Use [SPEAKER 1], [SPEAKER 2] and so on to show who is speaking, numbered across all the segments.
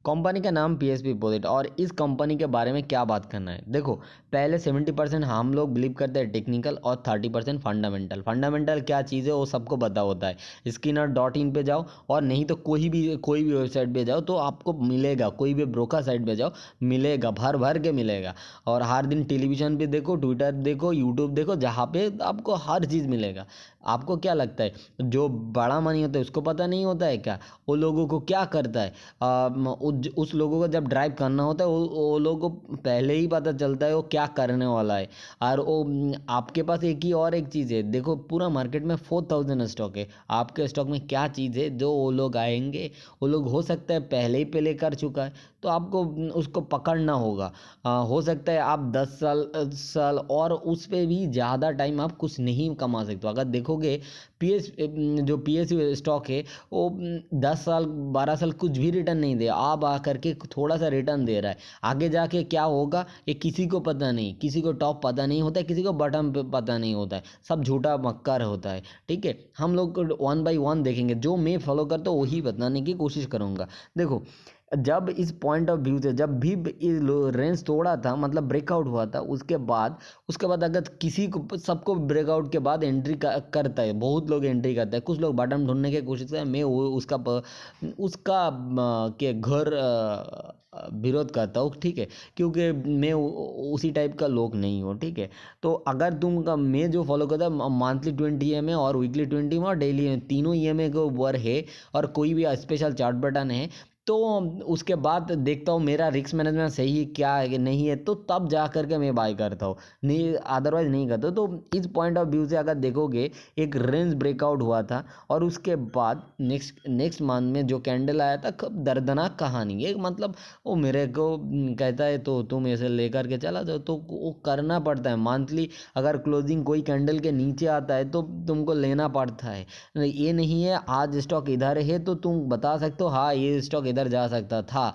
[SPEAKER 1] Company का नाम PSP deposit, और इस कंपनी के बारे में क्या बात करना है। देखो, पहले 70% हम लोग बिलीव करते हैं टेक्निकल और 30% फंडामेंटल। फंडामेंटल क्या चीज़ है वो सबको पता होता है। Skinner.in पे जाओ, और नहीं तो कोई भी वेबसाइट पे जाओ तो आपको मिलेगा, कोई भी ब्रोकर साइट पे जाओ मिलेगा, भर भर के मिलेगा। और हर दिन टेलीविज़न पे देखो, ट्विटर देखो, यूट्यूब देखो, जहाँ पे आपको हर चीज़ मिलेगा। आपको क्या लगता है जो बड़ा मनी होता है उसको पता नहीं होता है क्या? वो लोगों को क्या करता है, उस लोगों को जब ड्राइव करना होता है वो लोगों को पहले ही पता चलता है वो क्या करने वाला है। और वो आपके पास एक चीज़ है, देखो पूरा मार्केट में 4000 स्टॉक है, आपके स्टॉक में क्या चीज़ है जो वो लोग आएंगे, वो लोग हो सकता है पहले ही प्ले कर चुका है, तो आपको उसको पकड़ना होगा। हो सकता है आप 10 साल और उस पे भी ज़्यादा टाइम आप कुछ नहीं कमा सकते हो। अगर देखोगे जो पीएसयू स्टॉक है वो 10 साल 12 साल कुछ भी रिटर्न नहीं दे, आप आकर के थोड़ा सा रिटर्न दे रहा है। आगे जाके क्या होगा ये किसी को पता नहीं, किसी को टॉप पता नहीं होता है, किसी को बटन पे पता नहीं होता है, सब झूठा मक्कार होता है। ठीक है, हम लोग 1 बाय 1 देखेंगे, जो मैं फॉलो करता हूँ वही बताने की कोशिश करूँगा। देखो, जब इस पॉइंट ऑफ व्यू से जब भी रेंज तोड़ा था, मतलब ब्रेकआउट हुआ था, उसके बाद अगर किसी को, सबको ब्रेकआउट के बाद एंट्री करता है, बहुत लोग एंट्री करते हैं, कुछ लोग बॉटम ढूंढने की कोशिश करते हैं। मैं उसका के घर विरोध करता हूँ। ठीक है, क्योंकि मैं उसी टाइप का लोग नहीं हूँ। ठीक है, तो अगर मैं जो फॉलो करता हूँ मंथली 20 EMA और वीकली 20 और डेली तीनों EMA के ऊपर है, और कोई भी स्पेशल चार्ट बटन है, तो उसके बाद देखता हूँ मेरा रिस्क मैनेजमेंट सही है क्या है कि नहीं है, तो तब जा करके मैं बाय करता हूँ, नहीं अदरवाइज नहीं करता। तो इस पॉइंट ऑफ व्यू से अगर देखोगे, एक रेंज ब्रेकआउट हुआ था, और उसके बाद नेक्स्ट मंथ में जो कैंडल आया था, दर्दनाक कहानी है। मतलब वो मेरे को कहता है तो तुम ऐसे लेकर के चला जाओ, तो वो करना पड़ता है मंथली। अगर क्लोजिंग कोई कैंडल के नीचे आता है तो तुमको लेना पड़ता है। ये नहीं है आज स्टॉक इधर है तो तुम बता सकते हो हाँ ये स्टॉक इधर जा सकता था,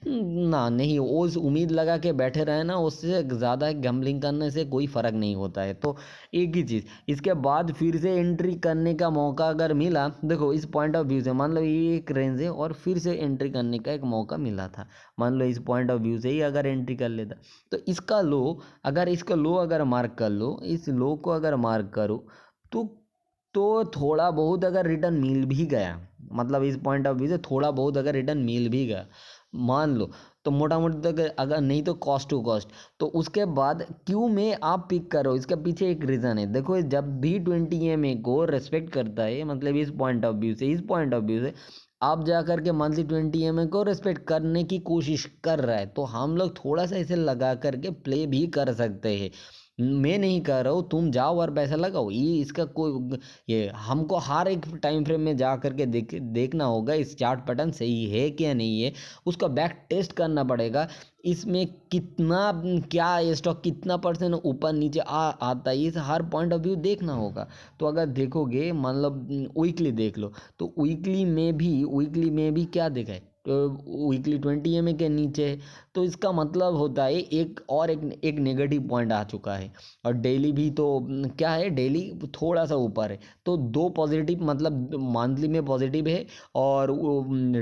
[SPEAKER 1] ना नहीं, उस उम्मीद लगा के बैठे रहे ना, उससे ज़्यादा गैम्बलिंग करने से कोई फ़र्क नहीं होता है। तो एक ही चीज़, इसके बाद फिर से एंट्री करने का मौका अगर मिला, देखो इस पॉइंट ऑफ व्यू से मान लो ये एक रेंज है और फिर से एंट्री करने का एक मौका मिला था, मान लो इस पॉइंट ऑफ व्यू से ही अगर एंट्री कर लेता, तो इसका लो अगर मार्क कर लो, इस लो को अगर मार्क करो, तो थोड़ा बहुत अगर रिटर्न मिल भी गया, मतलब इस पॉइंट ऑफ व्यू से थोड़ा बहुत अगर रिटर्न मिल भी गया मान लो, तो मोटा मोटी तक अगर नहीं तो कॉस्ट टू कॉस्ट, तो उसके बाद क्यों में आप पिक करो, इसका पीछे एक रीज़न है। देखो जब भी 20 EMA को रेस्पेक्ट करता है, मतलब इस पॉइंट ऑफ व्यू से आप जा कर के मंथली 20 EMA को रेस्पेक्ट करने की कोशिश कर रहा है, तो हम लोग थोड़ा सा इसे लगा करके प्ले भी कर सकते हैं। मैं नहीं कह रहा हूँ तुम जाओ और पैसा लगाओ, ये इसका कोई, ये हमको हर एक टाइम फ्रेम में जा करके देखना होगा इस चार्ट पैटर्न सही है क्या नहीं है, उसका बैक टेस्ट करना पड़ेगा। इसमें कितना, क्या ये स्टॉक कितना परसेंट ऊपर नीचे आता है, इस हर पॉइंट ऑफ व्यू देखना होगा। तो अगर देखोगे मतलब वीकली देख लो, तो वीकली में भी क्या देखा है, तो वीकली 20 EMA के नीचे है, तो इसका मतलब होता है एक नेगेटिव पॉइंट आ चुका है। और डेली भी तो क्या है, डेली थोड़ा सा ऊपर है, तो दो पॉजिटिव, मतलब मंथली में पॉजिटिव है और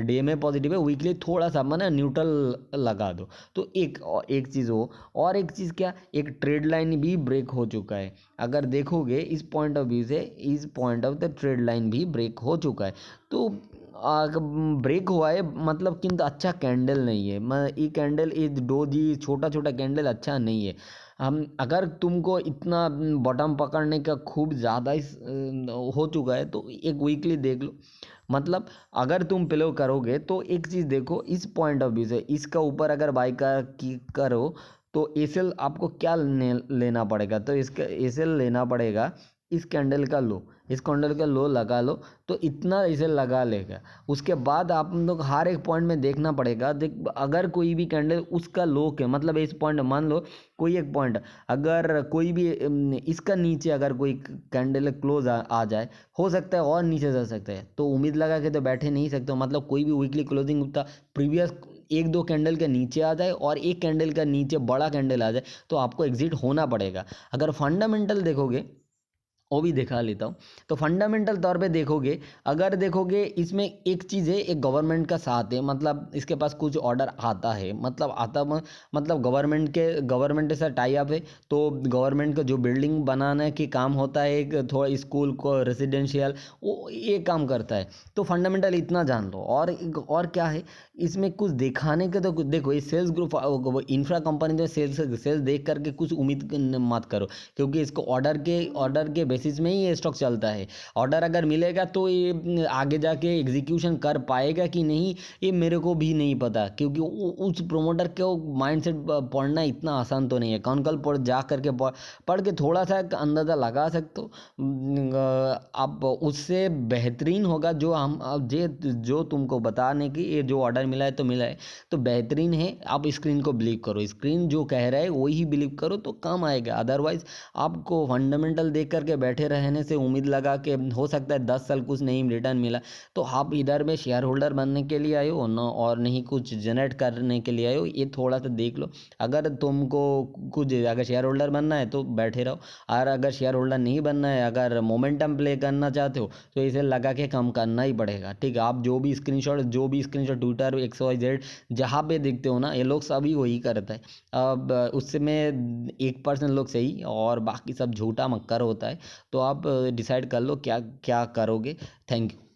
[SPEAKER 1] डे में पॉजिटिव है, वीकली थोड़ा सा माना न्यूट्रल लगा दो, तो एक चीज़ हो। और एक चीज़ क्या, एक ट्रेड लाइन भी ब्रेक हो चुका है, अगर देखोगे इस पॉइंट ऑफ व्यू से, इस point of the trade line भी ब्रेक हो चुका है। तो ब्रेक हुआ है मतलब किंतु अच्छा कैंडल नहीं है, ये कैंडल, ये डोजी छोटा छोटा कैंडल अच्छा नहीं है। हम अगर तुमको इतना बॉटम पकड़ने का खूब ज़्यादा हो चुका है, तो एक वीकली देख लो। मतलब अगर तुम प्ले करोगे तो एक चीज़ देखो, इस पॉइंट ऑफ व्यू से इसका ऊपर अगर बाई करो, तो एसएल आपको क्या लेना पड़ेगा, तो इसका एसएल लेना पड़ेगा इस कैंडल का लो, इस कैंडल का लो लगा लो, तो इतना इसे लगा लेगा। उसके बाद आप लोग हर एक पॉइंट में देखना पड़ेगा, अगर कोई भी कैंडल उसका लो के, मतलब इस पॉइंट मान लो कोई एक पॉइंट, अगर कोई भी इसका नीचे अगर कोई कैंडल क्लोज आ जाए, हो सकता है और नीचे जा सकता है, तो उम्मीद लगा के तो बैठे नहीं सकते, मतलब कोई भी वीकली क्लोजिंग उतना प्रीवियस एक दो कैंडल के नीचे आ जाए और एक कैंडल का नीचे बड़ा कैंडल आ जाए, तो आपको एग्जिट होना पड़ेगा। अगर फंडामेंटल देखोगे, वो भी दिखा लेता हूँ। तो फंडामेंटल तौर पे देखोगे, अगर देखोगे इसमें एक चीज़ है, एक गवर्नमेंट का साथ है, मतलब इसके पास कुछ ऑर्डर आता है, मतलब मतलब गवर्नमेंट के साथ टाई अप है। तो गवर्नमेंट का जो बिल्डिंग बनाने के काम होता है, एक थोड़ा स्कूल को रेसिडेंशियल, वो ये काम करता है। तो फंडामेंटल इतना जान लो। और क्या है इसमें कुछ दिखाने के, तो देखो ये सेल्स ग्रुप इंफ्रा कंपनी में सेल्स सेल्स देख करके कुछ उम्मीद मत करो, क्योंकि इसको ऑर्डर के बेसिस में ही ये स्टॉक चलता है। ऑर्डर अगर मिलेगा तो ये आगे जाके एग्जीक्यूशन कर पाएगा कि नहीं, ये मेरे को भी नहीं पता, क्योंकि उस प्रोमोटर को माइंडसेट पढ़ना इतना आसान तो नहीं है। कौन पढ़ जा करके पढ़ के थोड़ा सा एक अंदाज़ा लगा सकते हो। अब उससे बेहतरीन होगा जो हम अब जो तुमको बताने की, ये जो ऑर्डर मिला है तो मिला है तो बेहतरीन है। आप स्क्रीन को बिलीव करो, स्क्रीन जो कह रहा है वही बिलीव करो तो काम आएगा। अदरवाइज आपको फंडामेंटल देख करके बैठे रहने से, उम्मीद लगा के हो सकता है 10 साल कुछ नहीं रिटर्न मिला, तो आप इधर में शेयर होल्डर बनने के लिए आए हो न, और नहीं कुछ जनरेट करने के लिए आए हो। ये थोड़ा सा देख लो। अगर तुमको कुछ अगर शेयर होल्डर बनना है तो बैठे रहो, और अगर शेयर होल्डर नहीं बनना है, अगर मोमेंटम प्ले करना चाहते हो तो इसे लगा के काम करना ही पड़ेगा। ठीक है, आप जो भी स्क्रीनशॉट ट्विटर XYZ जहाँ पे देखते हो ना, ये लोग सभी वही करता है। अब उसमें 1% लोग सही और बाकी सब झूठा मक्कर होता है। तो आप डिसाइड कर लो क्या क्या करोगे। Thank you.